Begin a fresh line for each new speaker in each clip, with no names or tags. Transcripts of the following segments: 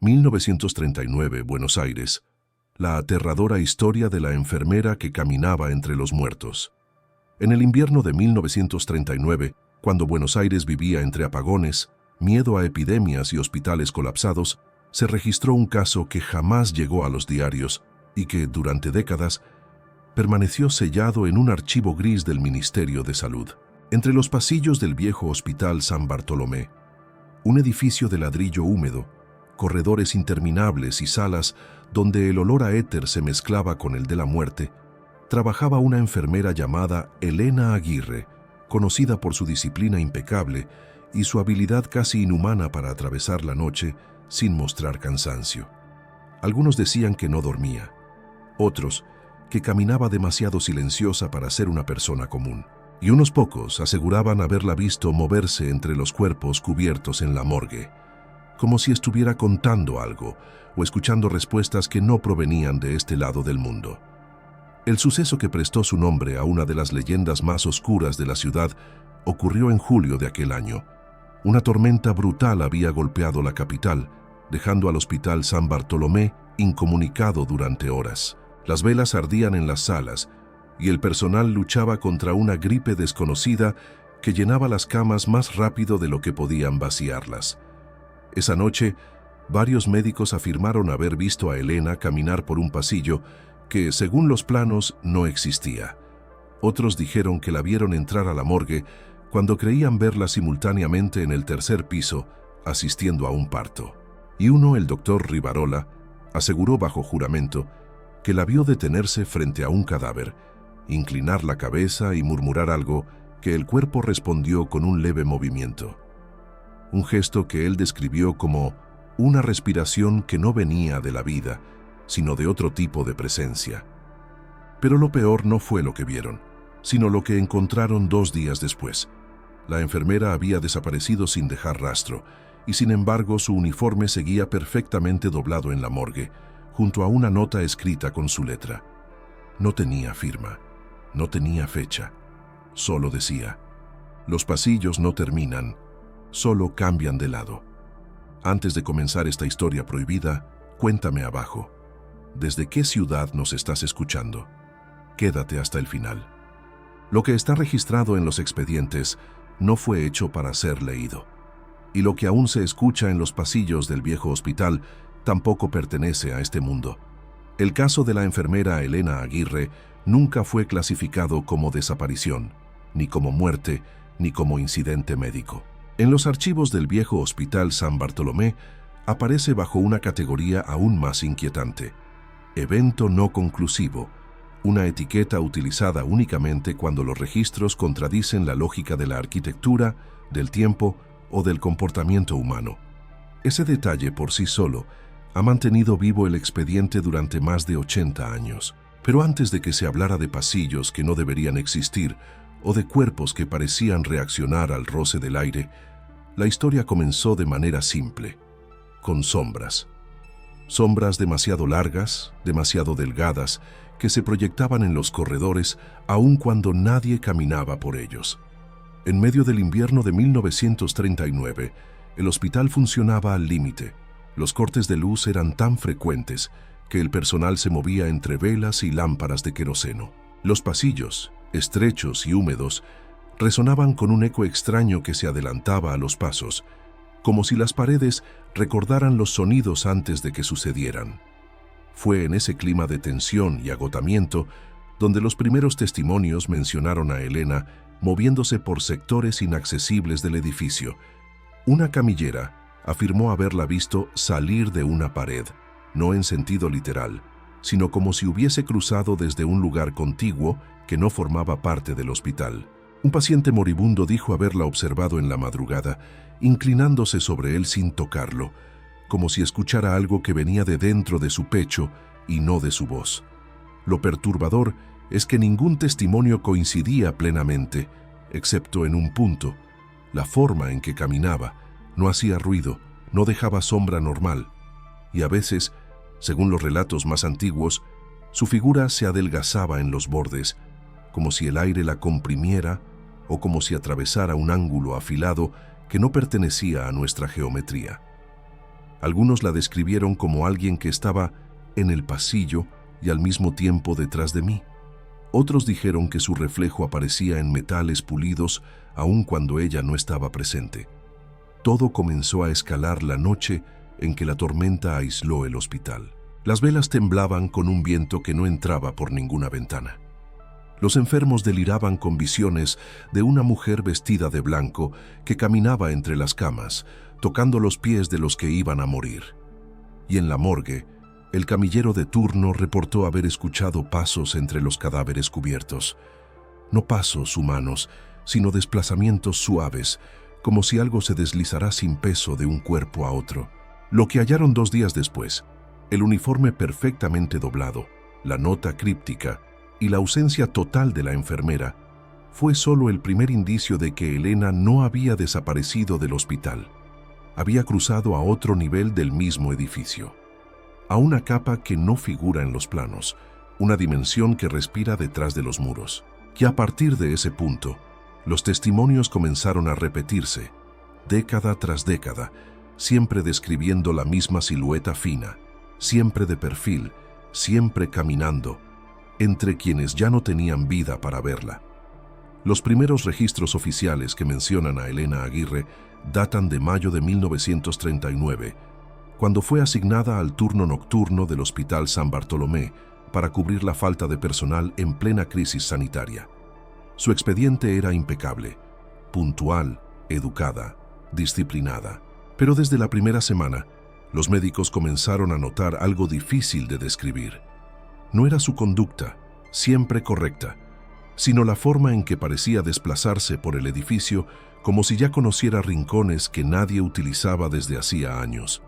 1939, Buenos Aires. La aterradora historia de la enfermera que caminaba entre los muertos. En el invierno de 1939, cuando Buenos Aires vivía entre apagones, miedo a epidemias y hospitales colapsados, se registró un caso que jamás llegó a los diarios y que, durante décadas, permaneció sellado en un archivo gris del Ministerio de Salud. Entre los pasillos del viejo Hospital San Bartolomé, un edificio de ladrillo húmedo, corredores interminables y salas donde el olor a éter se mezclaba con el de la muerte, trabajaba una enfermera llamada Elena Aguirre, conocida por su disciplina impecable y su habilidad casi inhumana para atravesar la noche sin mostrar cansancio. Algunos decían que no dormía, otros que caminaba demasiado silenciosa para ser una persona común, y unos pocos aseguraban haberla visto moverse entre los cuerpos cubiertos en la morgue, como si estuviera contando algo o escuchando respuestas que no provenían de este lado del mundo. El suceso que prestó su nombre a una de las leyendas más oscuras de la ciudad ocurrió en julio de aquel año. Una tormenta brutal había golpeado la capital, dejando al Hospital San Bartolomé incomunicado durante horas. Las velas ardían en las salas y el personal luchaba contra una gripe desconocida que llenaba las camas más rápido de lo que podían vaciarlas. Esa noche, varios médicos afirmaron haber visto a Elena caminar por un pasillo que, según los planos, no existía. Otros dijeron que la vieron entrar a la morgue cuando creían verla simultáneamente en el tercer piso, asistiendo a un parto. Y uno, el doctor Rivarola, aseguró bajo juramento que la vio detenerse frente a un cadáver, inclinar la cabeza y murmurar algo que el cuerpo respondió con un leve movimiento. Un gesto que él describió como una respiración que no venía de la vida, sino de otro tipo de presencia. Pero lo peor no fue lo que vieron, sino lo que encontraron 2 días después. La enfermera había desaparecido sin dejar rastro, y sin embargo su uniforme seguía perfectamente doblado en la morgue, junto a una nota escrita con su letra. No tenía firma, no tenía fecha, solo decía: los pasillos no terminan, solo cambian de lado. Antes de comenzar esta historia prohibida, cuéntame abajo, ¿desde qué ciudad nos estás escuchando? Quédate hasta el final. Lo que está registrado en los expedientes no fue hecho para ser leído, y lo que aún se escucha en los pasillos del viejo hospital tampoco pertenece a este mundo. El caso de la enfermera Elena Aguirre nunca fue clasificado como desaparición, ni como muerte, ni como incidente médico. En los archivos del viejo Hospital San Bartolomé aparece bajo una categoría aún más inquietante: evento no conclusivo, una etiqueta utilizada únicamente cuando los registros contradicen la lógica de la arquitectura, del tiempo o del comportamiento humano. Ese detalle por sí solo ha mantenido vivo el expediente durante más de 80 años. Pero antes de que se hablara de pasillos que no deberían existir o de cuerpos que parecían reaccionar al roce del aire, la historia comenzó de manera simple, con sombras. Sombras demasiado largas, demasiado delgadas, que se proyectaban en los corredores aun cuando nadie caminaba por ellos. En medio del invierno de 1939, el hospital funcionaba al límite. Los cortes de luz eran tan frecuentes que el personal se movía entre velas y lámparas de queroseno. Los pasillos, estrechos y húmedos, resonaban con un eco extraño que se adelantaba a los pasos, como si las paredes recordaran los sonidos antes de que sucedieran. Fue en ese clima de tensión y agotamiento donde los primeros testimonios mencionaron a Elena moviéndose por sectores inaccesibles del edificio. Una camillera afirmó haberla visto salir de una pared, no en sentido literal, sino como si hubiese cruzado desde un lugar contiguo que no formaba parte del hospital. Un paciente moribundo dijo haberla observado en la madrugada, inclinándose sobre él sin tocarlo, como si escuchara algo que venía de dentro de su pecho y no de su voz. Lo perturbador es que ningún testimonio coincidía plenamente, excepto en un punto: la forma en que caminaba. No hacía ruido, no dejaba sombra normal, y a veces, según los relatos más antiguos, su figura se adelgazaba en los bordes, como si el aire la comprimiera o como si atravesara un ángulo afilado que no pertenecía a nuestra geometría. Algunos la describieron como alguien que estaba en el pasillo y al mismo tiempo detrás de mí. Otros dijeron que su reflejo aparecía en metales pulidos aun cuando ella no estaba presente. Todo comenzó a escalar la noche en que la tormenta aisló el hospital. Las velas temblaban con un viento que no entraba por ninguna ventana. Los enfermos deliraban con visiones de una mujer vestida de blanco que caminaba entre las camas, tocando los pies de los que iban a morir. Y en la morgue, el camillero de turno reportó haber escuchado pasos entre los cadáveres cubiertos. No pasos humanos, sino desplazamientos suaves, como si algo se deslizara sin peso de un cuerpo a otro. Lo que hallaron 2 días después, el uniforme perfectamente doblado, la nota críptica y la ausencia total de la enfermera, fue solo el primer indicio de que Elena no había desaparecido del hospital. Había cruzado a otro nivel del mismo edificio, a una capa que no figura en los planos, una dimensión que respira detrás de los muros. Y a partir de ese punto, los testimonios comenzaron a repetirse, década tras década, siempre describiendo la misma silueta fina, siempre de perfil, siempre caminando, entre quienes ya no tenían vida para verla. Los primeros registros oficiales que mencionan a Elena Aguirre datan de mayo de 1939, cuando fue asignada al turno nocturno del Hospital San Bartolomé para cubrir la falta de personal en plena crisis sanitaria. Su expediente era impecable, puntual, educada, disciplinada. Pero desde la primera semana, los médicos comenzaron a notar algo difícil de describir. No era su conducta, siempre correcta, sino la forma en que parecía desplazarse por el edificio como si ya conociera rincones que nadie utilizaba desde hacía años.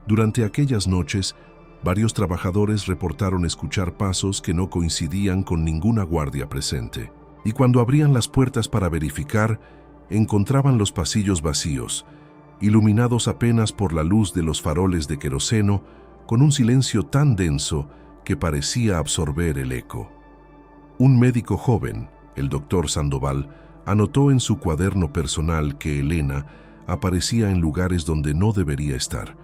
Durante aquellas noches, varios trabajadores reportaron escuchar pasos que no coincidían con ninguna guardia presente. Y cuando abrían las puertas para verificar, encontraban los pasillos vacíos, iluminados apenas por la luz de los faroles de queroseno, con un silencio tan denso que parecía absorber el eco. Un médico joven, el doctor Sandoval, anotó en su cuaderno personal que Elena aparecía en lugares donde no debería estar.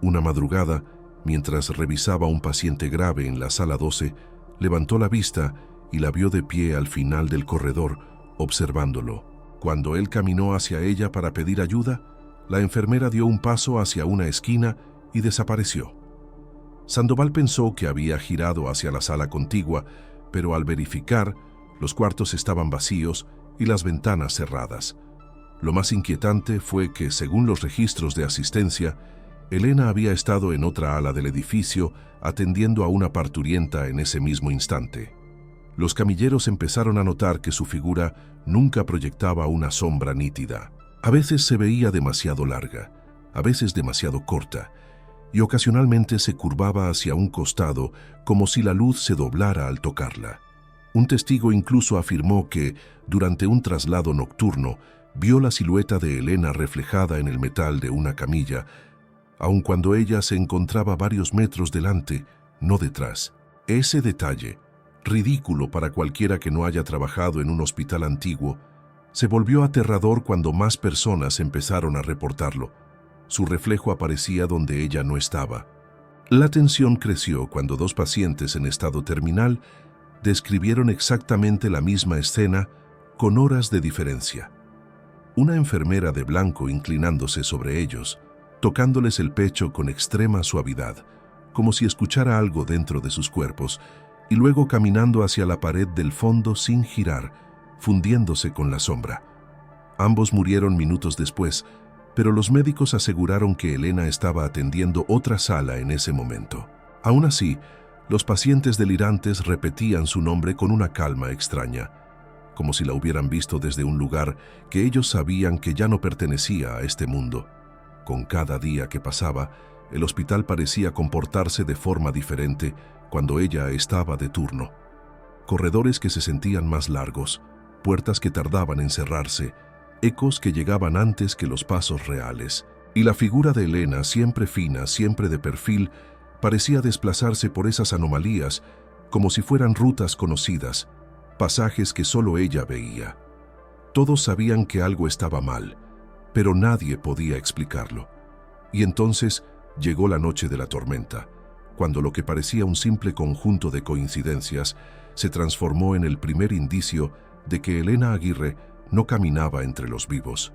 Una madrugada, mientras revisaba a un paciente grave en la sala 12, levantó la vista y la vio de pie al final del corredor, observándolo. Cuando él caminó hacia ella para pedir ayuda, la enfermera dio un paso hacia una esquina y desapareció. Sandoval pensó que había girado hacia la sala contigua, pero al verificar, los cuartos estaban vacíos y las ventanas cerradas. Lo más inquietante fue que, según los registros de asistencia, Elena había estado en otra ala del edificio atendiendo a una parturienta en ese mismo instante. Los camilleros empezaron a notar que su figura nunca proyectaba una sombra nítida. A veces se veía demasiado larga, a veces demasiado corta, y ocasionalmente se curvaba hacia un costado como si la luz se doblara al tocarla. Un testigo incluso afirmó que, durante un traslado nocturno, vio la silueta de Elena reflejada en el metal de una camilla, aun cuando ella se encontraba varios metros delante, no detrás. Ese detalle, ridículo para cualquiera que no haya trabajado en un hospital antiguo, se volvió aterrador cuando más personas empezaron a reportarlo. Su reflejo aparecía donde ella no estaba. La tensión creció cuando 2 pacientes en estado terminal describieron exactamente la misma escena con horas de diferencia. Una enfermera de blanco inclinándose sobre ellos, tocándoles el pecho con extrema suavidad, como si escuchara algo dentro de sus cuerpos, y luego caminando hacia la pared del fondo sin girar, fundiéndose con la sombra. Ambos murieron minutos después, pero los médicos aseguraron que Elena estaba atendiendo otra sala en ese momento. Aún así, los pacientes delirantes repetían su nombre con una calma extraña, como si la hubieran visto desde un lugar que ellos sabían que ya no pertenecía a este mundo. Con cada día que pasaba, el hospital parecía comportarse de forma diferente cuando ella estaba de turno. Corredores que se sentían más largos, puertas que tardaban en cerrarse, ecos que llegaban antes que los pasos reales. Y la figura de Elena, siempre fina, siempre de perfil, parecía desplazarse por esas anomalías como si fueran rutas conocidas, pasajes que solo ella veía. Todos sabían que algo estaba mal, pero nadie podía explicarlo. Y entonces, Llegó la noche de la tormenta, cuando lo que parecía un simple conjunto de coincidencias se transformó en el primer indicio de que Elena Aguirre no caminaba entre los vivos,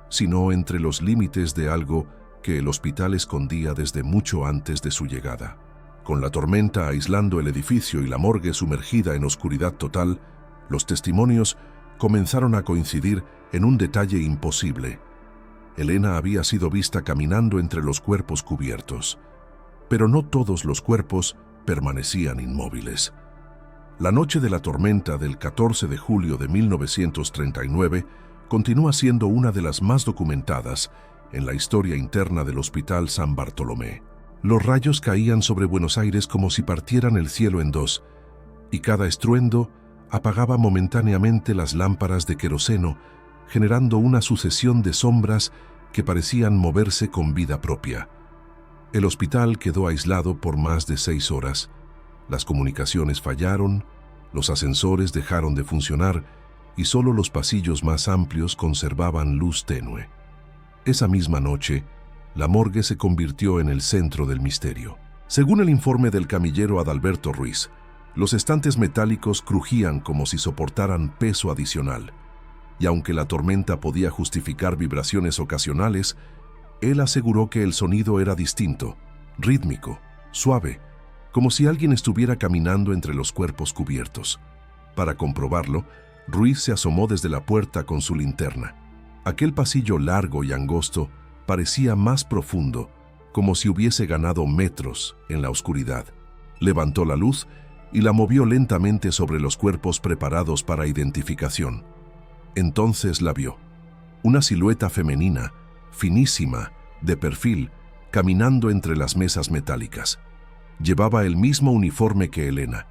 sino entre los límites de algo que el hospital escondía desde mucho antes de su llegada. Con la tormenta aislando el edificio y la morgue sumergida en oscuridad total, los testimonios comenzaron a coincidir en un detalle imposible. Elena había sido vista caminando entre los cuerpos cubiertos, pero no todos los cuerpos permanecían inmóviles. La noche de la tormenta del 14 de julio de 1939 continúa siendo una de las más documentadas en la historia interna del Hospital San Bartolomé. Los rayos caían sobre Buenos Aires como si partieran el cielo en dos, y cada estruendo apagaba momentáneamente las lámparas de queroseno, generando una sucesión de sombras que parecían moverse con vida propia. El hospital quedó aislado por más de 6 horas. Las comunicaciones fallaron, los ascensores dejaron de funcionar y solo los pasillos más amplios conservaban luz tenue. Esa misma noche, la morgue se convirtió en el centro del misterio. Según el informe del camillero Adalberto Ruiz, los estantes metálicos crujían como si soportaran peso adicional, y aunque la tormenta podía justificar vibraciones ocasionales, él aseguró que el sonido era distinto, rítmico, suave, como si alguien estuviera caminando entre los cuerpos cubiertos. Para comprobarlo, Ruiz se asomó desde la puerta con su linterna. Aquel pasillo largo y angosto parecía más profundo, como si hubiese ganado metros en la oscuridad. Levantó la luz y la movió lentamente sobre los cuerpos preparados para identificación. Entonces la vio. Una silueta femenina, finísima, de perfil, caminando entre las mesas metálicas. Llevaba el mismo uniforme que Elena.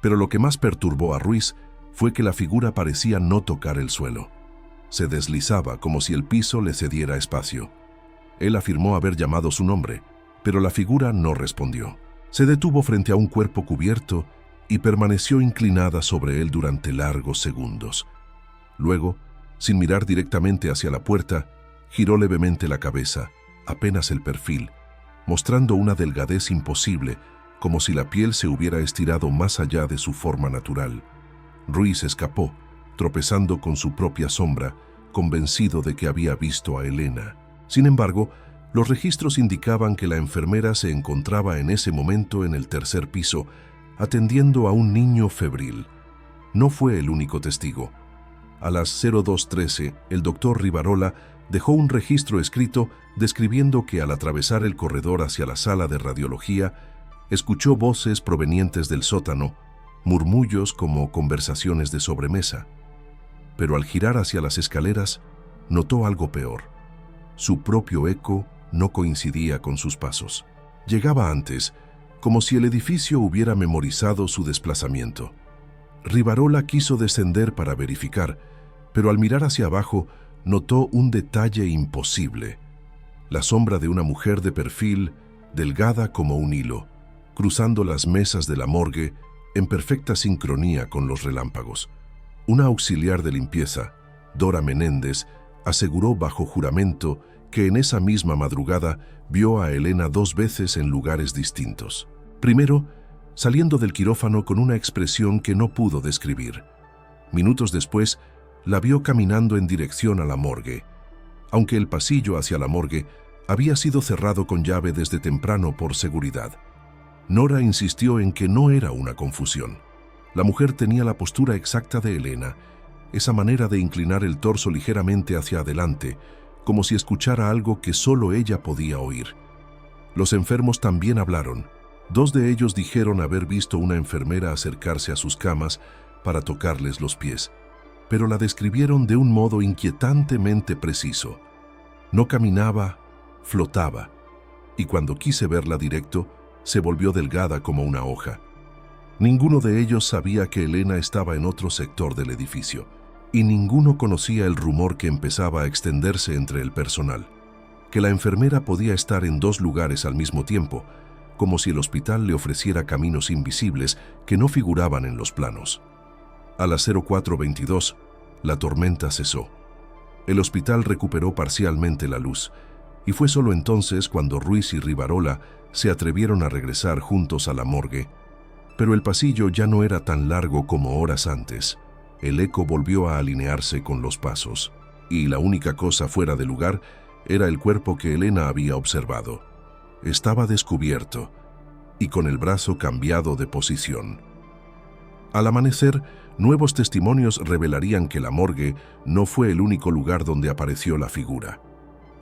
Pero lo que más perturbó a Ruiz fue que la figura parecía no tocar el suelo. Se deslizaba como si el piso le cediera espacio. Él afirmó haber llamado su nombre, pero la figura no respondió. Se detuvo frente a un cuerpo cubierto y permaneció inclinada sobre él durante largos segundos. Luego, sin mirar directamente hacia la puerta, giró levemente la cabeza, apenas el perfil, mostrando una delgadez imposible, como si la piel se hubiera estirado más allá de su forma natural. Ruiz escapó, tropezando con su propia sombra, convencido de que había visto a Elena. Sin embargo, los registros indicaban que la enfermera se encontraba en ese momento en el tercer piso, atendiendo a un niño febril. No fue el único testigo. A las 02:13, el doctor Rivarola dejó un registro escrito describiendo que al atravesar el corredor hacia la sala de radiología, escuchó voces provenientes del sótano, murmullos como conversaciones de sobremesa. Pero al girar hacia las escaleras, notó algo peor. Su propio eco no coincidía con sus pasos. Llegaba antes, como si el edificio hubiera memorizado su desplazamiento. Rivarola quiso descender para verificar, pero al mirar hacia abajo notó un detalle imposible: la sombra de una mujer de perfil, delgada como un hilo, cruzando las mesas de la morgue en perfecta sincronía con los relámpagos. Una auxiliar de limpieza, Dora Menéndez, aseguró bajo juramento que en esa misma madrugada vio a Elena 2 veces en lugares distintos. Primero, saliendo del quirófano con una expresión que no pudo describir. Minutos después, la vio caminando en dirección a la morgue. Aunque el pasillo hacia la morgue había sido cerrado con llave desde temprano por seguridad, Nora insistió en que no era una confusión. La mujer tenía la postura exacta de Elena, esa manera de inclinar el torso ligeramente hacia adelante, como si escuchara algo que solo ella podía oír. Los enfermos también hablaron. 2 de ellos dijeron haber visto una enfermera acercarse a sus camas para tocarles los pies, pero la describieron de un modo inquietantemente preciso. No caminaba, flotaba, y cuando quise verla directo, se volvió delgada como una hoja. Ninguno de ellos sabía que Elena estaba en otro sector del edificio, y ninguno conocía el rumor que empezaba a extenderse entre el personal, que la enfermera podía estar en 2 lugares al mismo tiempo, como si el hospital le ofreciera caminos invisibles que no figuraban en los planos. A las 04:22, la tormenta cesó. El hospital recuperó parcialmente la luz, y fue solo entonces cuando Ruiz y Rivarola se atrevieron a regresar juntos a la morgue. Pero el pasillo ya no era tan largo como horas antes. El eco volvió a alinearse con los pasos, y la única cosa fuera de lugar era el cuerpo que Elena había observado. Estaba descubierto y con el brazo cambiado de posición. Al amanecer, nuevos testimonios revelarían que la morgue no fue el único lugar donde apareció la figura.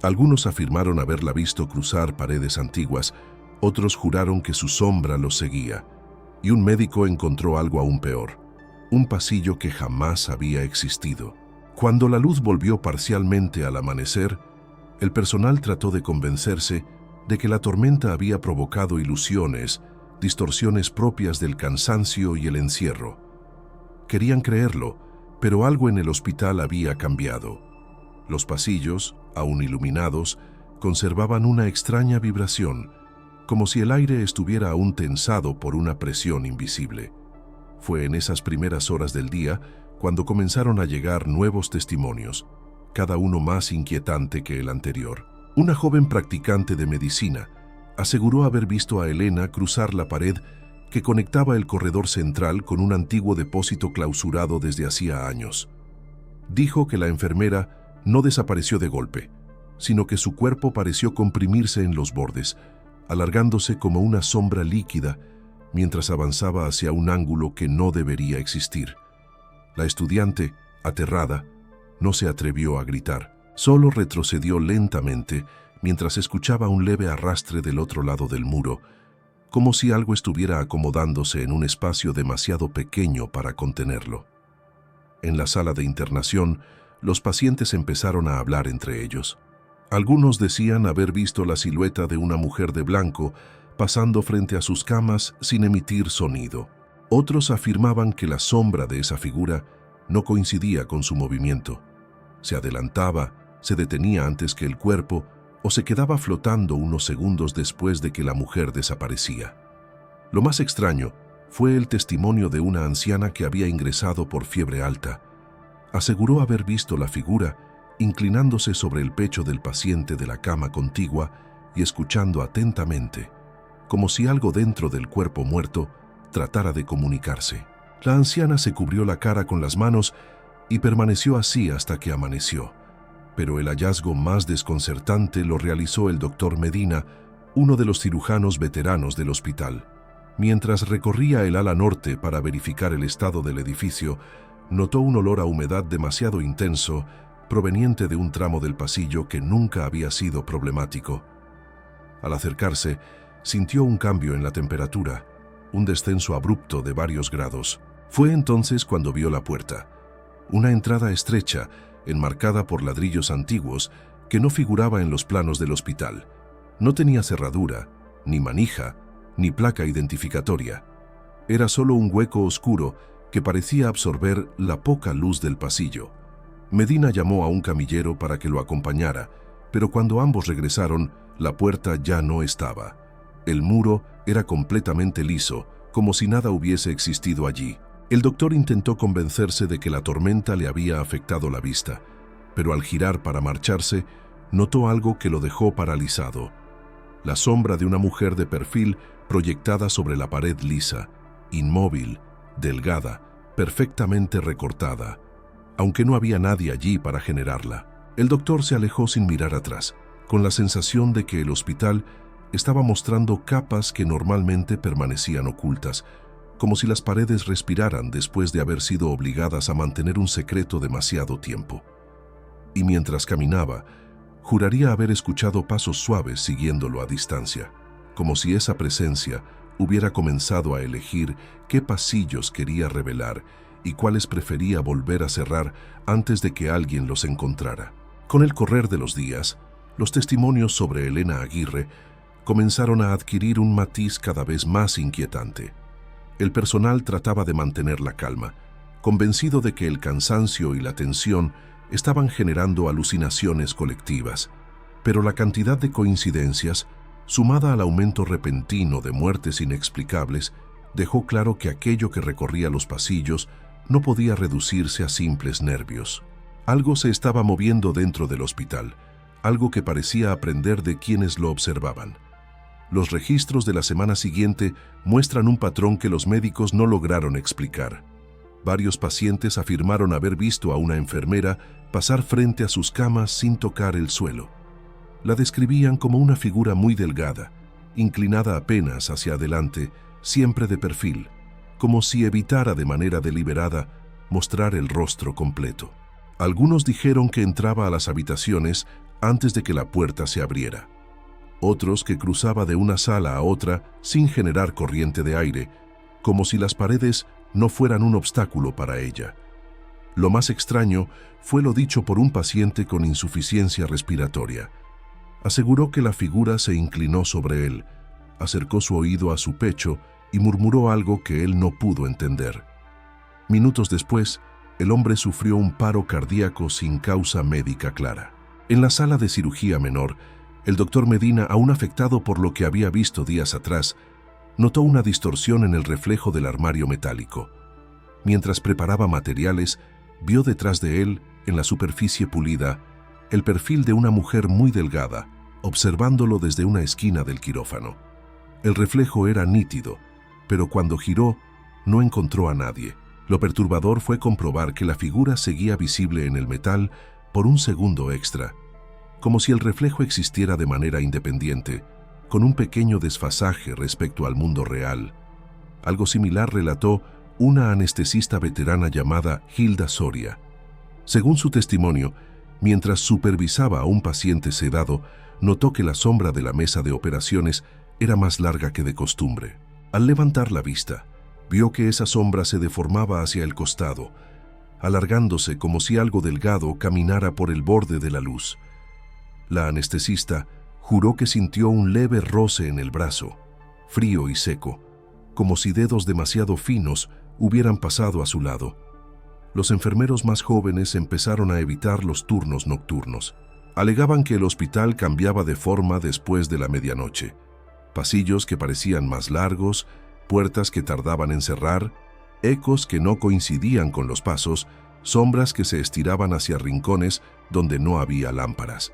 Algunos afirmaron haberla visto cruzar paredes antiguas, otros juraron que su sombra los seguía, y un médico encontró algo aún peor, un pasillo que jamás había existido. Cuando la luz volvió parcialmente al amanecer, el personal trató de convencerse de que la tormenta había provocado ilusiones, distorsiones propias del cansancio y el encierro. Querían creerlo, pero algo en el hospital había cambiado. Los pasillos, aún iluminados, conservaban una extraña vibración, como si el aire estuviera aún tensado por una presión invisible. Fue en esas primeras horas del día cuando comenzaron a llegar nuevos testimonios, cada uno más inquietante que el anterior. Una joven practicante de medicina aseguró haber visto a Elena cruzar la pared que conectaba el corredor central con un antiguo depósito clausurado desde hacía años. Dijo que la enfermera no desapareció de golpe, sino que su cuerpo pareció comprimirse en los bordes, alargándose como una sombra líquida mientras avanzaba hacia un ángulo que no debería existir. La estudiante, aterrada, no se atrevió a gritar, solo retrocedió lentamente mientras escuchaba un leve arrastre del otro lado del muro, como si algo estuviera acomodándose en un espacio demasiado pequeño para contenerlo. En la sala de internación, los pacientes empezaron a hablar entre ellos. Algunos decían haber visto la silueta de una mujer de blanco pasando frente a sus camas sin emitir sonido. Otros afirmaban que la sombra de esa figura no coincidía con su movimiento. Se adelantaba, se detenía antes que el cuerpo o se quedaba flotando unos segundos después de que la mujer desaparecía. Lo más extraño fue el testimonio de una anciana que había ingresado por fiebre alta. Aseguró haber visto la figura inclinándose sobre el pecho del paciente de la cama contigua y escuchando atentamente, como si algo dentro del cuerpo muerto tratara de comunicarse. La anciana se cubrió la cara con las manos y permaneció así hasta que amaneció. Pero el hallazgo más desconcertante lo realizó el doctor Medina, uno de los cirujanos veteranos del hospital. Mientras recorría el ala norte para verificar el estado del edificio, notó un olor a humedad demasiado intenso proveniente de un tramo del pasillo que nunca había sido problemático. Al acercarse, sintió un cambio en la temperatura, un descenso abrupto de varios grados. Fue entonces cuando vio la puerta, una entrada estrecha, enmarcada por ladrillos antiguos que no figuraba en los planos del hospital. No tenía cerradura, ni manija, ni placa identificatoria. Era solo un hueco oscuro que parecía absorber la poca luz del pasillo. Medina llamó a un camillero para que lo acompañara, pero cuando ambos regresaron, la puerta ya no estaba. El muro era completamente liso, como si nada hubiese existido allí. El doctor intentó convencerse de que la tormenta le había afectado la vista, pero al girar para marcharse, notó algo que lo dejó paralizado. La sombra de una mujer de perfil proyectada sobre la pared lisa, inmóvil, delgada, perfectamente recortada, aunque no había nadie allí para generarla. El doctor se alejó sin mirar atrás, con la sensación de que el hospital estaba mostrando capas que normalmente permanecían ocultas, como si las paredes respiraran después de haber sido obligadas a mantener un secreto demasiado tiempo. Y mientras caminaba, juraría haber escuchado pasos suaves siguiéndolo a distancia, como si esa presencia hubiera comenzado a elegir qué pasillos quería revelar y cuáles prefería volver a cerrar antes de que alguien los encontrara. Con el correr de los días, los testimonios sobre Elena Aguirre comenzaron a adquirir un matiz cada vez más inquietante. El personal trataba de mantener la calma, convencido de que el cansancio y la tensión estaban generando alucinaciones colectivas, pero la cantidad de coincidencias, sumada al aumento repentino de muertes inexplicables, dejó claro que aquello que recorría los pasillos no podía reducirse a simples nervios. Algo se estaba moviendo dentro del hospital, algo que parecía aprender de quienes lo observaban. Los registros de la semana siguiente muestran un patrón que los médicos no lograron explicar. Varios pacientes afirmaron haber visto a una enfermera pasar frente a sus camas sin tocar el suelo. La describían como una figura muy delgada, inclinada apenas hacia adelante, siempre de perfil, como si evitara de manera deliberada mostrar el rostro completo. Algunos dijeron que entraba a las habitaciones antes de que la puerta se abriera. Otros que cruzaba de una sala a otra sin generar corriente de aire, como si las paredes no fueran un obstáculo para ella. Lo más extraño fue lo dicho por un paciente con insuficiencia respiratoria. Aseguró que la figura se inclinó sobre él, acercó su oído a su pecho y murmuró algo que él no pudo entender. Minutos después, el hombre sufrió un paro cardíaco sin causa médica clara. En la sala de cirugía menor, el doctor Medina, aún afectado por lo que había visto días atrás, notó una distorsión en el reflejo del armario metálico. Mientras preparaba materiales, vio detrás de él, en la superficie pulida, el perfil de una mujer muy delgada, observándolo desde una esquina del quirófano. El reflejo era nítido, pero cuando giró, no encontró a nadie. Lo perturbador fue comprobar que la figura seguía visible en el metal por un segundo extra, como si el reflejo existiera de manera independiente, con un pequeño desfasaje respecto al mundo real. Algo similar relató una anestesista veterana llamada Hilda Soria. Según su testimonio, mientras supervisaba a un paciente sedado, notó que la sombra de la mesa de operaciones era más larga que de costumbre. Al levantar la vista, vio que esa sombra se deformaba hacia el costado, alargándose como si algo delgado caminara por el borde de la luz. La anestesista juró que sintió un leve roce en el brazo, frío y seco, como si dedos demasiado finos hubieran pasado a su lado. Los enfermeros más jóvenes empezaron a evitar los turnos nocturnos. Alegaban que el hospital cambiaba de forma después de la medianoche. Pasillos que parecían más largos, puertas que tardaban en cerrar, ecos que no coincidían con los pasos, sombras que se estiraban hacia rincones donde no había lámparas.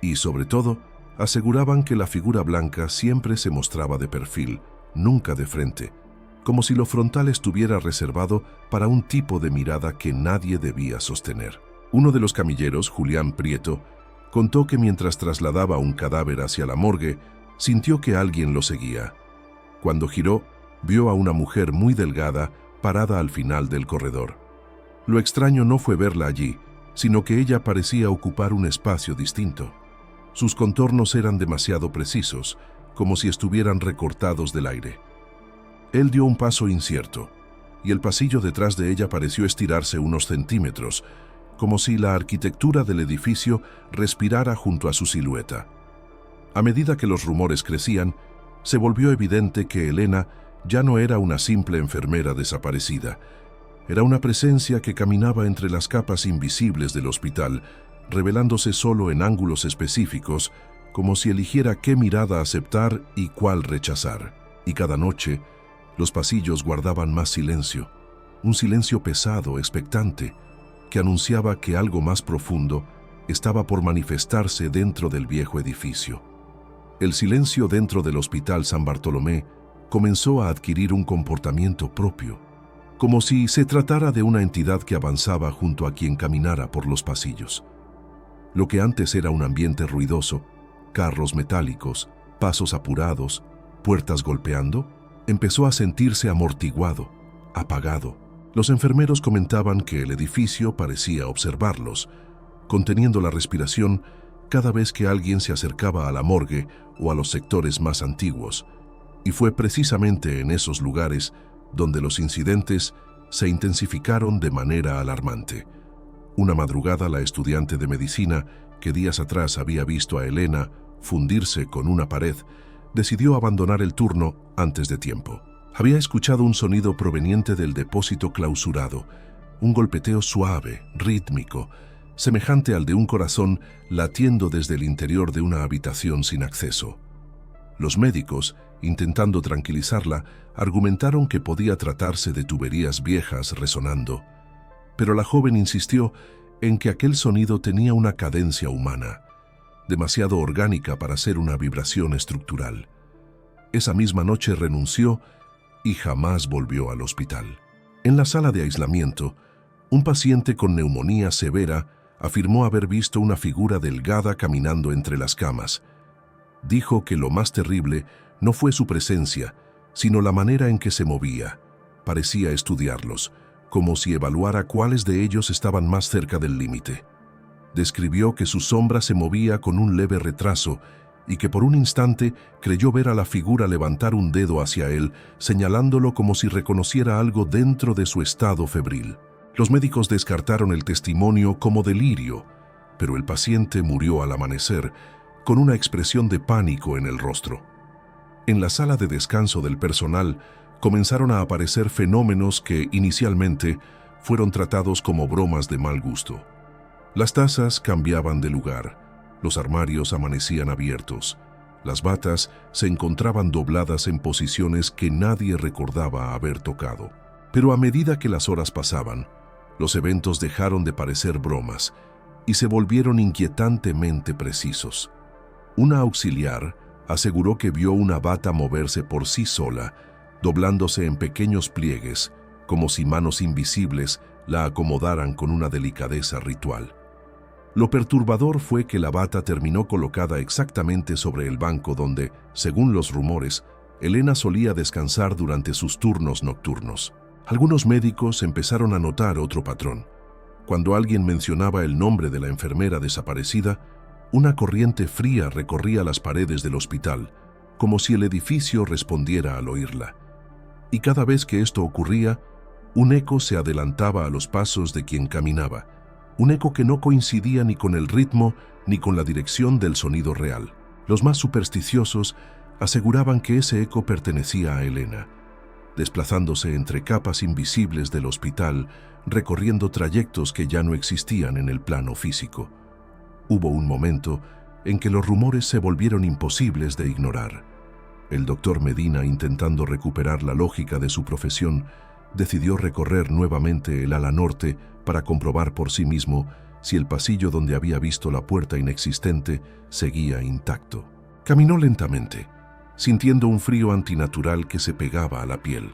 Y sobre todo, aseguraban que la figura blanca siempre se mostraba de perfil, nunca de frente, como si lo frontal estuviera reservado para un tipo de mirada que nadie debía sostener. Uno de los camilleros, Julián Prieto, contó que mientras trasladaba un cadáver hacia la morgue, sintió que alguien lo seguía. Cuando giró, vio a una mujer muy delgada parada al final del corredor. Lo extraño no fue verla allí, sino que ella parecía ocupar un espacio distinto. Sus contornos eran demasiado precisos, como si estuvieran recortados del aire. Él dio un paso incierto, y el pasillo detrás de ella pareció estirarse unos centímetros, como si la arquitectura del edificio respirara junto a su silueta. A medida que los rumores crecían, se volvió evidente que Elena ya no era una simple enfermera desaparecida. Era una presencia que caminaba entre las capas invisibles del hospital, revelándose solo en ángulos específicos, como si eligiera qué mirada aceptar y cuál rechazar. Y cada noche, los pasillos guardaban más silencio, un silencio pesado, expectante, que anunciaba que algo más profundo estaba por manifestarse dentro del viejo edificio. El silencio dentro del Hospital San Bartolomé comenzó a adquirir un comportamiento propio, como si se tratara de una entidad que avanzaba junto a quien caminara por los pasillos. Lo que antes era un ambiente ruidoso, carros metálicos, pasos apurados, puertas golpeando, empezó a sentirse amortiguado, apagado. Los enfermeros comentaban que el edificio parecía observarlos, conteniendo la respiración cada vez que alguien se acercaba a la morgue o a los sectores más antiguos, y fue precisamente en esos lugares donde los incidentes se intensificaron de manera alarmante. Una madrugada, la estudiante de medicina, que días atrás había visto a Elena fundirse con una pared, decidió abandonar el turno antes de tiempo. Había escuchado un sonido proveniente del depósito clausurado, un golpeteo suave, rítmico, semejante al de un corazón latiendo desde el interior de una habitación sin acceso. Los médicos, intentando tranquilizarla, argumentaron que podía tratarse de tuberías viejas resonando, pero la joven insistió en que aquel sonido tenía una cadencia humana, demasiado orgánica para ser una vibración estructural. Esa misma noche renunció y jamás volvió al hospital. En la sala de aislamiento, un paciente con neumonía severa afirmó haber visto una figura delgada caminando entre las camas. Dijo que lo más terrible no fue su presencia, sino la manera en que se movía. Parecía estudiarlos, como si evaluara cuáles de ellos estaban más cerca del límite. Describió que su sombra se movía con un leve retraso y que por un instante creyó ver a la figura levantar un dedo hacia él, señalándolo como si reconociera algo dentro de su estado febril. Los médicos descartaron el testimonio como delirio, pero el paciente murió al amanecer con una expresión de pánico en el rostro. En la sala de descanso del personal comenzaron a aparecer fenómenos que inicialmente fueron tratados como bromas de mal gusto. Las tazas cambiaban de lugar, los armarios amanecían abiertos, las batas se encontraban dobladas en posiciones que nadie recordaba haber tocado. Pero a medida que las horas pasaban, los eventos dejaron de parecer bromas y se volvieron inquietantemente precisos. Una auxiliar aseguró que vio una bata moverse por sí sola, doblándose en pequeños pliegues, como si manos invisibles la acomodaran con una delicadeza ritual. Lo perturbador fue que la bata terminó colocada exactamente sobre el banco donde, según los rumores, Elena solía descansar durante sus turnos nocturnos. Algunos médicos empezaron a notar otro patrón. Cuando alguien mencionaba el nombre de la enfermera desaparecida, una corriente fría recorría las paredes del hospital, como si el edificio respondiera al oírla. Y cada vez que esto ocurría, un eco se adelantaba a los pasos de quien caminaba, un eco que no coincidía ni con el ritmo ni con la dirección del sonido real. Los más supersticiosos aseguraban que ese eco pertenecía a Elena, desplazándose entre capas invisibles del hospital, recorriendo trayectos que ya no existían en el plano físico. Hubo un momento en que los rumores se volvieron imposibles de ignorar. El doctor Medina, intentando recuperar la lógica de su profesión, decidió recorrer nuevamente el ala norte para comprobar por sí mismo si el pasillo donde había visto la puerta inexistente seguía intacto. Caminó lentamente, sintiendo un frío antinatural que se pegaba a la piel,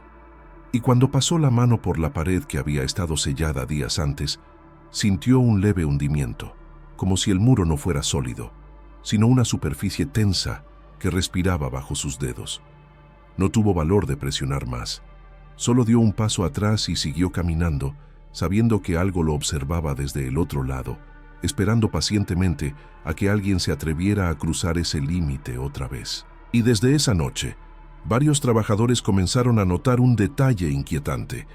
y cuando pasó la mano por la pared que había estado sellada días antes, sintió un leve hundimiento, como si el muro no fuera sólido, sino una superficie tensa que respiraba bajo sus dedos. No tuvo valor de presionar más. Solo dio un paso atrás y siguió caminando, sabiendo que algo lo observaba desde el otro lado, esperando pacientemente a que alguien se atreviera a cruzar ese límite otra vez. Y desde esa noche, varios trabajadores comenzaron a notar un detalle inquietante.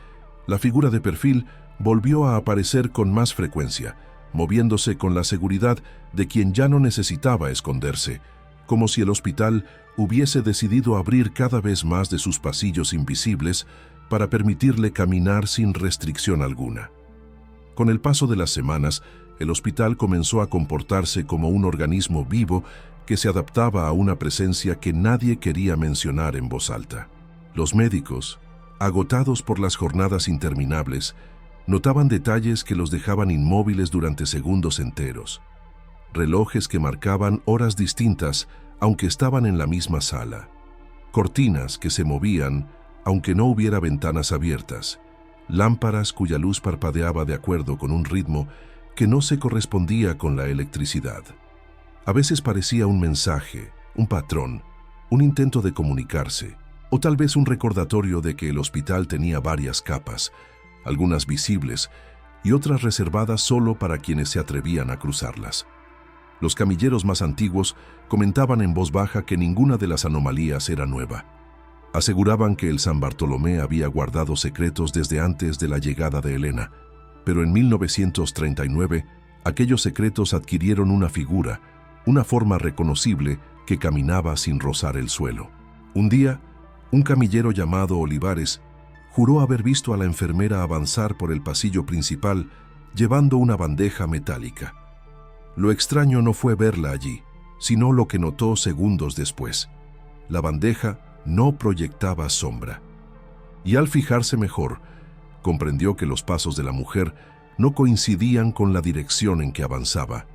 La figura de perfil volvió a aparecer con más frecuencia, moviéndose con la seguridad de quien ya no necesitaba esconderse, como si el hospital hubiese decidido abrir cada vez más de sus pasillos invisibles para permitirle caminar sin restricción alguna. Con el paso de las semanas, el hospital comenzó a comportarse como un organismo vivo que se adaptaba a una presencia que nadie quería mencionar en voz alta. Los médicos, agotados por las jornadas interminables, notaban detalles que los dejaban inmóviles durante segundos enteros. Relojes que marcaban horas distintas aunque estaban en la misma sala. Cortinas que se movían aunque no hubiera ventanas abiertas. Lámparas cuya luz parpadeaba de acuerdo con un ritmo que no se correspondía con la electricidad. A veces parecía un mensaje, un patrón, un intento de comunicarse, o tal vez un recordatorio de que el hospital tenía varias capas, algunas visibles y otras reservadas solo para quienes se atrevían a cruzarlas. Los camilleros más antiguos comentaban en voz baja que ninguna de las anomalías era nueva. Aseguraban que el San Bartolomé había guardado secretos desde antes de la llegada de Elena, pero en 1939 aquellos secretos adquirieron una figura, una forma reconocible que caminaba sin rozar el suelo. Un día, un camillero llamado Olivares juró haber visto a la enfermera avanzar por el pasillo principal llevando una bandeja metálica. Lo extraño no fue verla allí, sino lo que notó segundos después. La bandeja no proyectaba sombra. Y al fijarse mejor, comprendió que los pasos de la mujer no coincidían con la dirección en que avanzaba.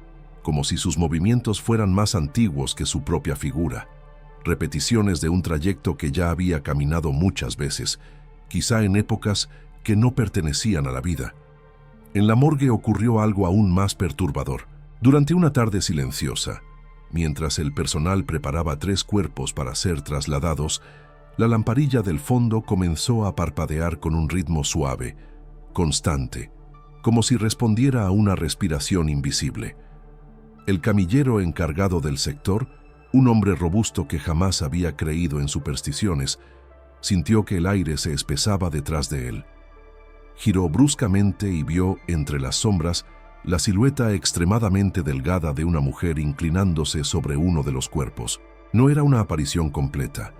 como si sus movimientos fueran más antiguos que su propia figura, repeticiones de un trayecto que ya había caminado muchas veces, quizá en épocas que no pertenecían a la vida. En la morgue ocurrió algo aún más perturbador. Durante una tarde silenciosa, mientras el personal preparaba 3 cuerpos para ser trasladados, la lamparilla del fondo comenzó a parpadear con un ritmo suave, constante, como si respondiera a una respiración invisible. El camillero encargado del sector, un hombre robusto que jamás había creído en supersticiones, sintió que el aire se espesaba detrás de él. Giró bruscamente y vio, entre las sombras, la silueta extremadamente delgada de una mujer inclinándose sobre uno de los cuerpos. No era una aparición completa,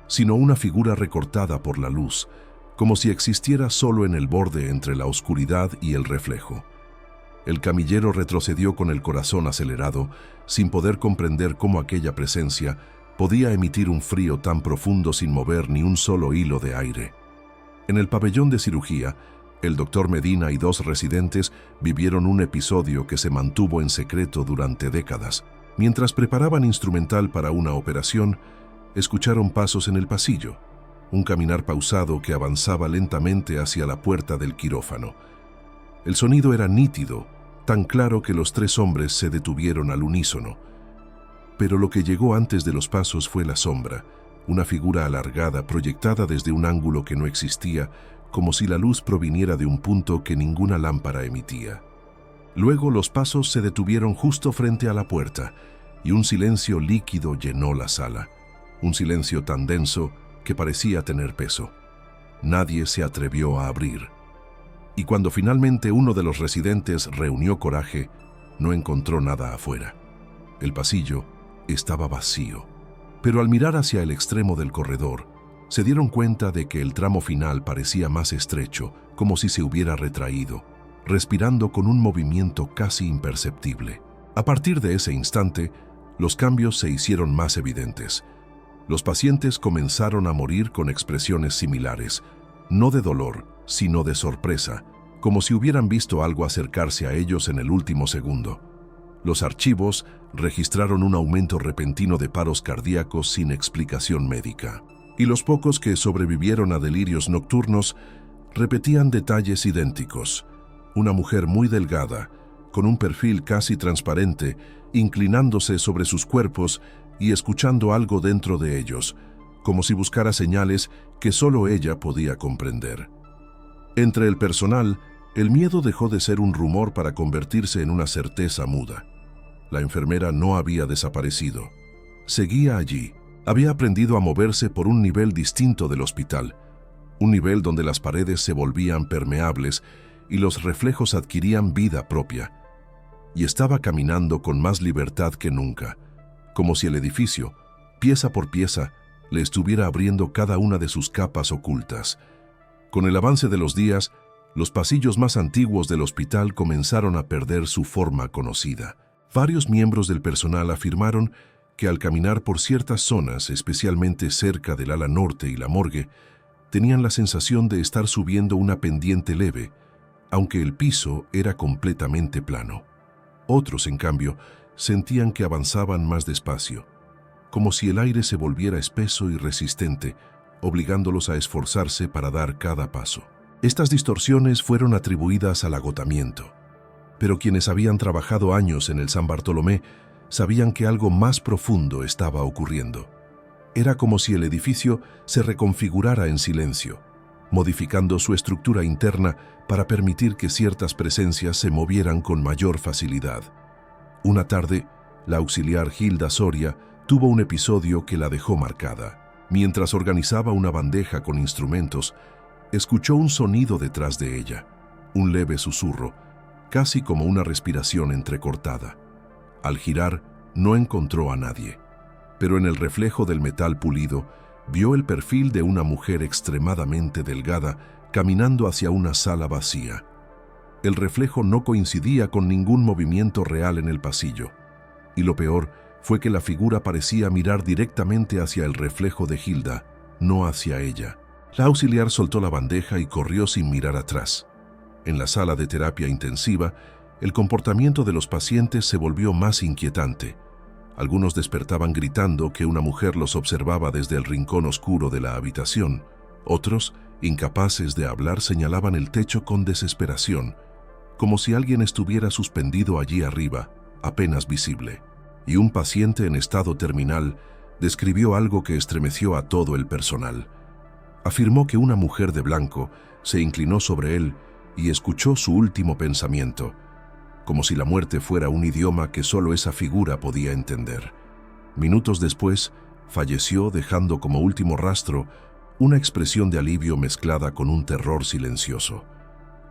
sino una figura recortada por la luz, como si existiera solo en el borde entre la oscuridad y el reflejo. El camillero retrocedió con el corazón acelerado, sin poder comprender cómo aquella presencia podía emitir un frío tan profundo sin mover ni un solo hilo de aire. En el pabellón de cirugía, el doctor Medina y 2 residentes vivieron un episodio que se mantuvo en secreto durante décadas. Mientras preparaban instrumental para una operación, escucharon pasos en el pasillo, un caminar pausado que avanzaba lentamente hacia la puerta del quirófano. El sonido era nítido, tan claro que los 3 hombres se detuvieron al unísono. Pero lo que llegó antes de los pasos fue la sombra, una figura alargada proyectada desde un ángulo que no existía, como si la luz proviniera de un punto que ninguna lámpara emitía. Luego los pasos se detuvieron justo frente a la puerta y un silencio líquido llenó la sala, un silencio tan denso que parecía tener peso. Nadie se atrevió a abrir. Y cuando finalmente uno de los residentes reunió coraje, no encontró nada afuera. El pasillo estaba vacío, pero al mirar hacia el extremo del corredor, se dieron cuenta de que el tramo final parecía más estrecho, como si se hubiera retraído, respirando con un movimiento casi imperceptible. A partir de ese instante, los cambios se hicieron más evidentes. Los pacientes comenzaron a morir con expresiones similares, no de dolor, sino de sorpresa, como si hubieran visto algo acercarse a ellos en el último segundo. Los archivos registraron un aumento repentino de paros cardíacos sin explicación médica. Y los pocos que sobrevivieron a delirios nocturnos repetían detalles idénticos. Una mujer muy delgada, con un perfil casi transparente, inclinándose sobre sus cuerpos y escuchando algo dentro de ellos, como si buscara señales que solo ella podía comprender. Entre el personal, el miedo dejó de ser un rumor para convertirse en una certeza muda. La enfermera no había desaparecido. Seguía allí. Había aprendido a moverse por un nivel distinto del hospital, un nivel donde las paredes se volvían permeables y los reflejos adquirían vida propia. Y estaba caminando con más libertad que nunca, como si el edificio, pieza por pieza, le estuviera abriendo cada una de sus capas ocultas. Con el avance de los días, los pasillos más antiguos del hospital comenzaron a perder su forma conocida. Varios miembros del personal afirmaron que al caminar por ciertas zonas, especialmente cerca del ala norte y la morgue, tenían la sensación de estar subiendo una pendiente leve, aunque el piso era completamente plano. Otros, en cambio, sentían que avanzaban más despacio, como si el aire se volviera espeso y resistente, obligándolos a esforzarse para dar cada paso. Estas distorsiones fueron atribuidas al agotamiento, pero quienes habían trabajado años en el San Bartolomé sabían que algo más profundo estaba ocurriendo. Era como si el edificio se reconfigurara en silencio, modificando su estructura interna para permitir que ciertas presencias se movieran con mayor facilidad. Una tarde, la auxiliar Hilda Soria tuvo un episodio que la dejó marcada. Mientras organizaba una bandeja con instrumentos, escuchó un sonido detrás de ella, un leve susurro, casi como una respiración entrecortada. Al girar, no encontró a nadie, pero en el reflejo del metal pulido, vio el perfil de una mujer extremadamente delgada caminando hacia una sala vacía. El reflejo no coincidía con ningún movimiento real en el pasillo, y lo peor fue que la figura parecía mirar directamente hacia el reflejo de Hilda, no hacia ella. La auxiliar soltó la bandeja y corrió sin mirar atrás. En la sala de terapia intensiva, el comportamiento de los pacientes se volvió más inquietante. Algunos despertaban gritando que una mujer los observaba desde el rincón oscuro de la habitación. Otros, incapaces de hablar, señalaban el techo con desesperación, como si alguien estuviera suspendido allí arriba, apenas visible. Y un paciente en estado terminal describió algo que estremeció a todo el personal. Afirmó que una mujer de blanco se inclinó sobre él y escuchó su último pensamiento, como si la muerte fuera un idioma que solo esa figura podía entender. Minutos después, falleció dejando como último rastro una expresión de alivio mezclada con un terror silencioso.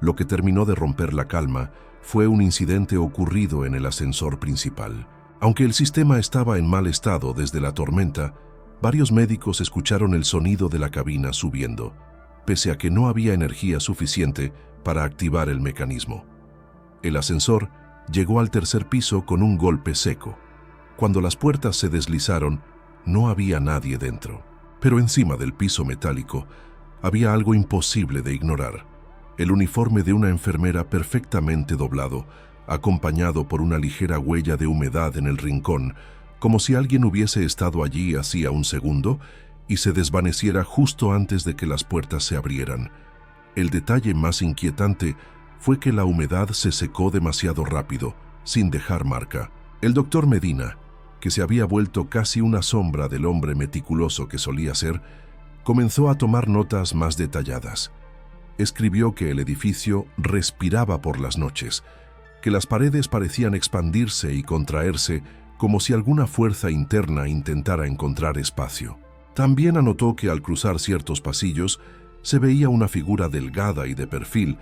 Lo que terminó de romper la calma fue un incidente ocurrido en el ascensor principal. Aunque el sistema estaba en mal estado desde la tormenta, varios médicos escucharon el sonido de la cabina subiendo, pese a que no había energía suficiente para activar el mecanismo. El ascensor llegó al tercer piso con un golpe seco. Cuando las puertas se deslizaron, no había nadie dentro. Pero encima del piso metálico había algo imposible de ignorar: el uniforme de una enfermera perfectamente doblado, acompañado por una ligera huella de humedad en el rincón, como si alguien hubiese estado allí hacía un segundo y se desvaneciera justo antes de que las puertas se abrieran. El detalle más inquietante fue que la humedad se secó demasiado rápido, sin dejar marca. El doctor Medina, que se había vuelto casi una sombra del hombre meticuloso que solía ser, comenzó a tomar notas más detalladas. Escribió que el edificio respiraba por las noches, que las paredes parecían expandirse y contraerse como si alguna fuerza interna intentara encontrar espacio. También anotó que al cruzar ciertos pasillos se veía una figura delgada y de perfil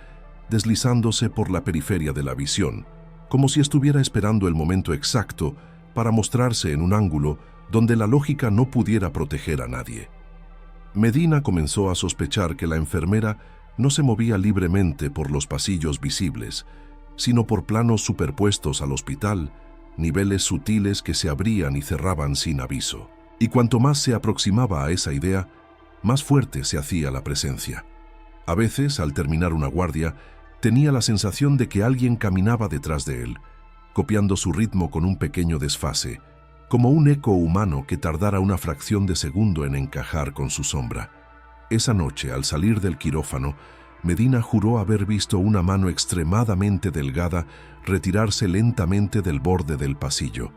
deslizándose por la periferia de la visión, como si estuviera esperando el momento exacto para mostrarse en un ángulo donde la lógica no pudiera proteger a nadie. Medina comenzó a sospechar que la enfermera no se movía libremente por los pasillos visibles, sino por planos superpuestos al hospital, niveles sutiles que se abrían y cerraban sin aviso. Y cuanto más se aproximaba a esa idea, más fuerte se hacía la presencia. A veces, al terminar una guardia, tenía la sensación de que alguien caminaba detrás de él, copiando su ritmo con un pequeño desfase, como un eco humano que tardara una fracción de segundo en encajar con su sombra. Esa noche, al salir del quirófano, Medina juró haber visto una mano extremadamente delgada retirarse lentamente del borde del pasillo.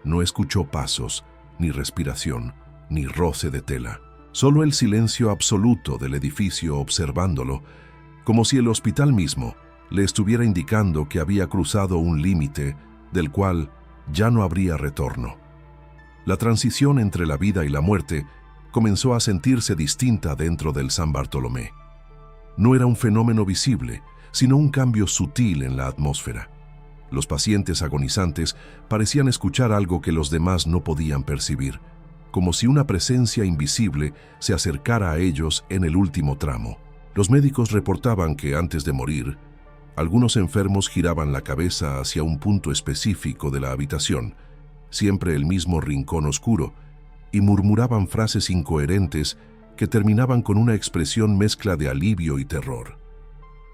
No escuchó pasos, ni respiración, ni roce de tela. Solo el silencio absoluto del edificio observándolo, como si el hospital mismo le estuviera indicando que había cruzado un límite del cual ya no habría retorno. La transición entre la vida y la muerte comenzó a sentirse distinta dentro del San Bartolomé. No era un fenómeno visible, sino un cambio sutil en la atmósfera. Los pacientes agonizantes parecían escuchar algo que los demás no podían percibir, como si una presencia invisible se acercara a ellos en el último tramo. Los médicos reportaban que antes de morir, algunos enfermos giraban la cabeza hacia un punto específico de la habitación, siempre el mismo rincón oscuro, y murmuraban frases incoherentes que terminaban con una expresión mezcla de alivio y terror.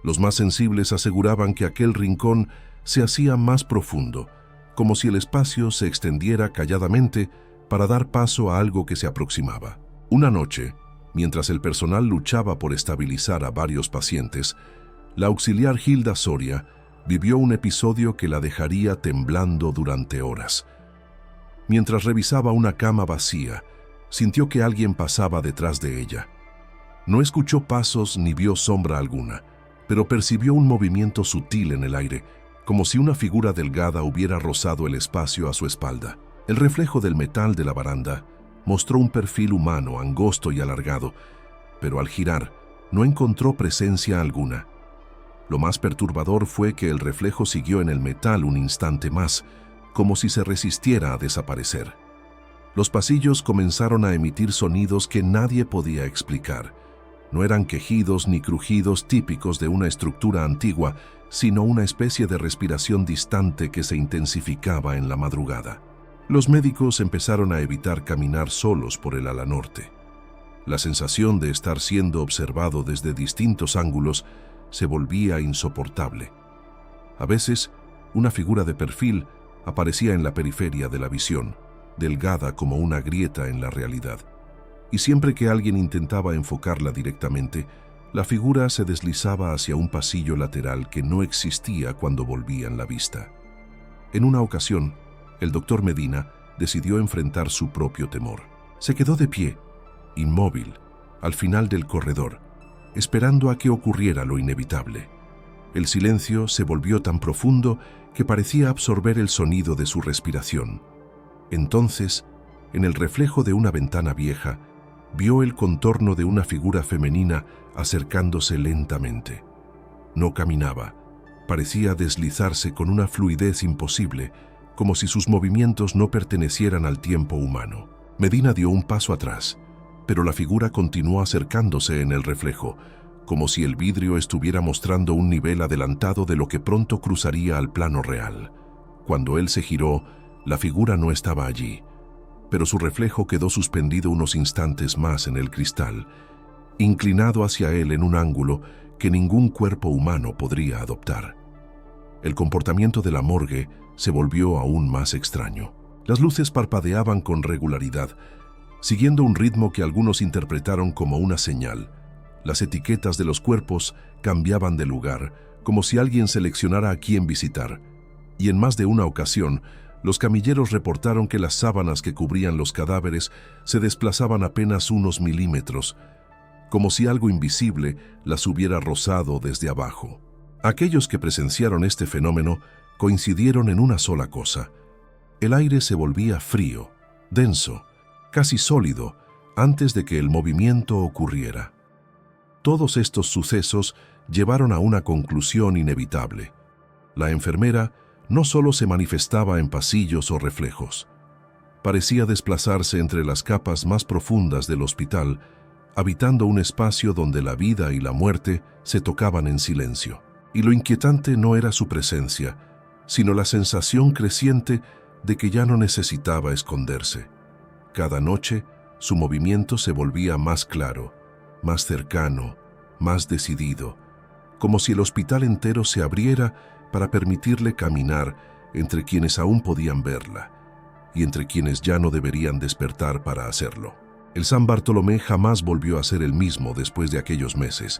Los más sensibles aseguraban que aquel rincón se hacía más profundo, como si el espacio se extendiera calladamente para dar paso a algo que se aproximaba. Una noche, mientras el personal luchaba por estabilizar a varios pacientes, la auxiliar Hilda Soria vivió un episodio que la dejaría temblando durante horas. Mientras revisaba una cama vacía, sintió que alguien pasaba detrás de ella. No escuchó pasos ni vio sombra alguna, pero percibió un movimiento sutil en el aire, como si una figura delgada hubiera rozado el espacio a su espalda. El reflejo del metal de la baranda mostró un perfil humano angosto y alargado, pero al girar no encontró presencia alguna. Lo más perturbador fue que el reflejo siguió en el metal un instante más, como si se resistiera a desaparecer. Los pasillos comenzaron a emitir sonidos que nadie podía explicar. No eran quejidos ni crujidos típicos de una estructura antigua, sino una especie de respiración distante que se intensificaba en la madrugada. Los médicos empezaron a evitar caminar solos por el ala norte. La sensación de estar siendo observado desde distintos ángulos se volvía insoportable. A veces, Una figura de perfil aparecía en la periferia de la visión, delgada como una grieta en la realidad. Y siempre que alguien intentaba enfocarla directamente, la figura se deslizaba hacia un pasillo lateral que no existía cuando volvían la vista. En una ocasión, el doctor Medina decidió enfrentar su propio temor. Se quedó de pie, inmóvil, al final del corredor, esperando a que ocurriera lo inevitable. El silencio se volvió tan profundo que parecía absorber el sonido de su respiración. Entonces, en el reflejo de una ventana vieja, vio el contorno de una figura femenina acercándose lentamente. No caminaba, parecía deslizarse con una fluidez imposible, como si sus movimientos no pertenecieran al tiempo humano. Medina dio un paso atrás, pero la figura continuó acercándose en el reflejo, como si el vidrio estuviera mostrando un nivel adelantado de lo que pronto cruzaría al plano real. Cuando él se giró, la figura no estaba allí, pero su reflejo quedó suspendido unos instantes más en el cristal, inclinado hacia él en un ángulo que ningún cuerpo humano podría adoptar. El comportamiento de la morgue se volvió aún más extraño. Las luces parpadeaban con regularidad, siguiendo un ritmo que algunos interpretaron como una señal. Las etiquetas de los cuerpos cambiaban de lugar, como si alguien seleccionara a quién visitar. Y en más de una ocasión, los camilleros reportaron que las sábanas que cubrían los cadáveres se desplazaban apenas unos milímetros, como si algo invisible las hubiera rozado desde abajo. Aquellos que presenciaron este fenómeno coincidieron en una sola cosa. El aire se volvía frío, denso, casi sólido, antes de que el movimiento ocurriera. Todos estos sucesos llevaron a una conclusión inevitable. La enfermera no solo se manifestaba en pasillos o reflejos. Parecía desplazarse entre las capas más profundas del hospital, habitando un espacio donde la vida y la muerte se tocaban en silencio. Y lo inquietante no era su presencia, sino la sensación creciente de que ya no necesitaba esconderse. Cada noche, su movimiento se volvía más claro, más cercano, más decidido, como si el hospital entero se abriera para permitirle caminar entre quienes aún podían verla y entre quienes ya no deberían despertar para hacerlo. El San Bartolomé jamás volvió a ser el mismo después de aquellos meses,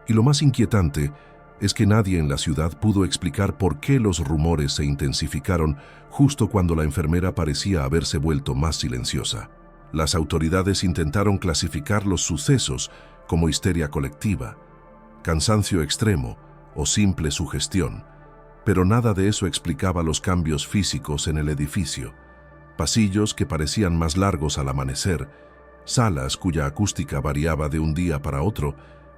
y lo más inquietante es que nadie en la ciudad pudo explicar por qué los rumores se intensificaron justo cuando la enfermera parecía haberse vuelto más silenciosa. Las autoridades intentaron clasificar los sucesos como histeria colectiva, cansancio extremo o simple sugestión, pero nada de eso explicaba los cambios físicos en el edificio. Pasillos que parecían más largos al amanecer, salas cuya acústica variaba de un día para otro,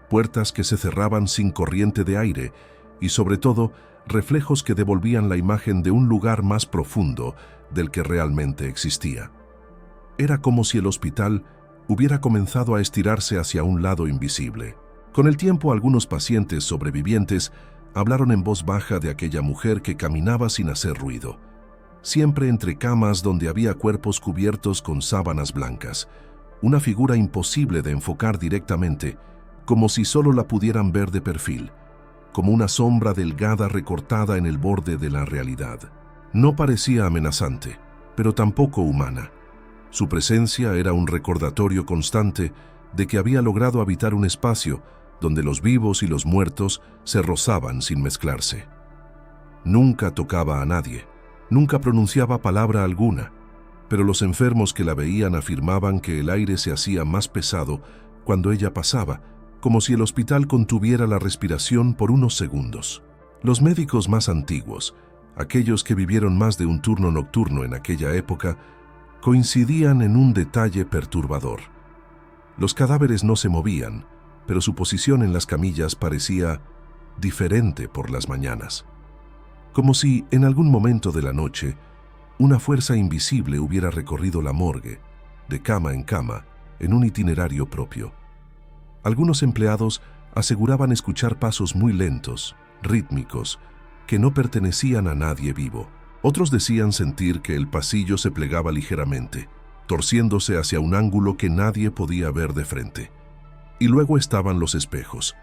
puertas que se cerraban sin corriente de aire y, sobre todo, reflejos que devolvían la imagen de un lugar más profundo del que realmente existía. Era como si el hospital hubiera comenzado a estirarse hacia un lado invisible. Con el tiempo, algunos pacientes sobrevivientes hablaron en voz baja de aquella mujer que caminaba sin hacer ruido, siempre entre camas donde había cuerpos cubiertos con sábanas blancas, una figura imposible de enfocar directamente, como si solo la pudieran ver de perfil, como una sombra delgada recortada en el borde de la realidad. No parecía amenazante, pero tampoco humana. Su presencia era un recordatorio constante de que había logrado habitar un espacio donde los vivos y los muertos se rozaban sin mezclarse. Nunca tocaba a nadie, nunca pronunciaba palabra alguna, pero los enfermos que la veían afirmaban que el aire se hacía más pesado cuando ella pasaba, como si el hospital contuviera la respiración por unos segundos. Los médicos más antiguos, aquellos que vivieron más de un turno nocturno en aquella época, coincidían en un detalle perturbador. Los cadáveres no se movían, pero su posición en las camillas parecía diferente por las mañanas. Como si, en algún momento de la noche, una fuerza invisible hubiera recorrido la morgue, de cama en cama, en un itinerario propio. Algunos empleados aseguraban escuchar pasos muy lentos, rítmicos, que no pertenecían a nadie vivo. Otros decían sentir que el pasillo se plegaba ligeramente, torciéndose hacia un ángulo que nadie podía ver de frente. Y luego estaban los espejos.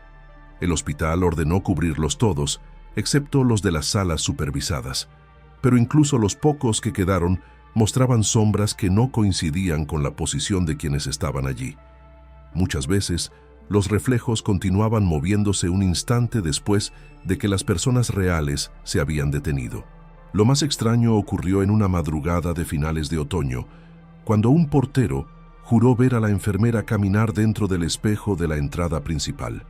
El hospital ordenó cubrirlos todos, excepto los de las salas supervisadas. Pero incluso los pocos que quedaron mostraban sombras que no coincidían con la posición de quienes estaban allí. Muchas veces, los reflejos continuaban moviéndose un instante después de que las personas reales se habían detenido. Lo más extraño ocurrió en una madrugada de finales de otoño, cuando un portero juró ver a la enfermera caminar dentro del espejo de la entrada principal,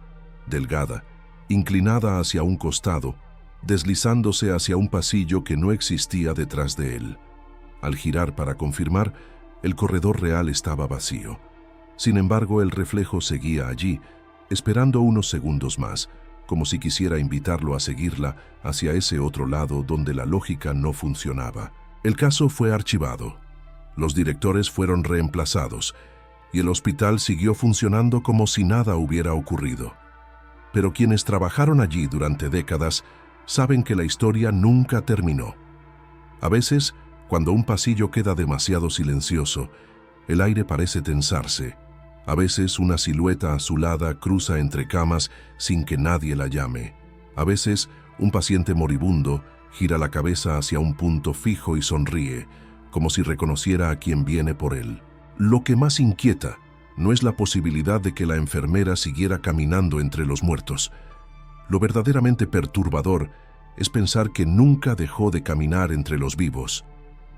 delgada, inclinada hacia un costado, deslizándose hacia un pasillo que no existía detrás de él. Al girar para confirmar, el corredor real estaba vacío. Sin embargo, el reflejo seguía allí, esperando unos segundos más, como si quisiera invitarlo a seguirla hacia ese otro lado donde la lógica no funcionaba. El caso fue archivado. Los directores fueron reemplazados y el hospital siguió funcionando como si nada hubiera ocurrido. Pero quienes trabajaron allí durante décadas saben que la historia nunca terminó. A veces, cuando un pasillo queda demasiado silencioso, el aire parece tensarse. A veces una silueta azulada cruza entre camas sin que nadie la llame. A veces un paciente moribundo gira la cabeza hacia un punto fijo y sonríe, como si reconociera a quien viene por él. Lo que más inquieta no es la posibilidad de que la enfermera siguiera caminando entre los muertos. Lo verdaderamente perturbador es pensar que nunca dejó de caminar entre los vivos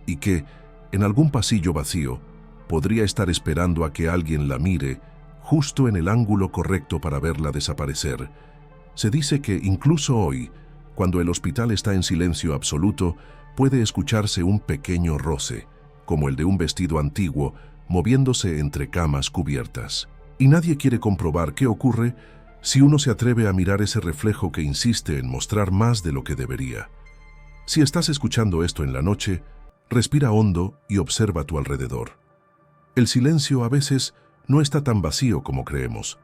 y que, en algún pasillo vacío, podría estar esperando a que alguien la mire justo en el ángulo correcto para verla desaparecer. Se dice que incluso hoy, cuando el hospital está en silencio absoluto, puede escucharse un pequeño roce, como el de un vestido antiguo moviéndose entre camas cubiertas. Y nadie quiere comprobar qué ocurre si uno se atreve a mirar ese reflejo que insiste en mostrar más de lo que debería. Si estás escuchando esto en la noche, respira hondo y observa a tu alrededor. El silencio a veces no está tan vacío como creemos.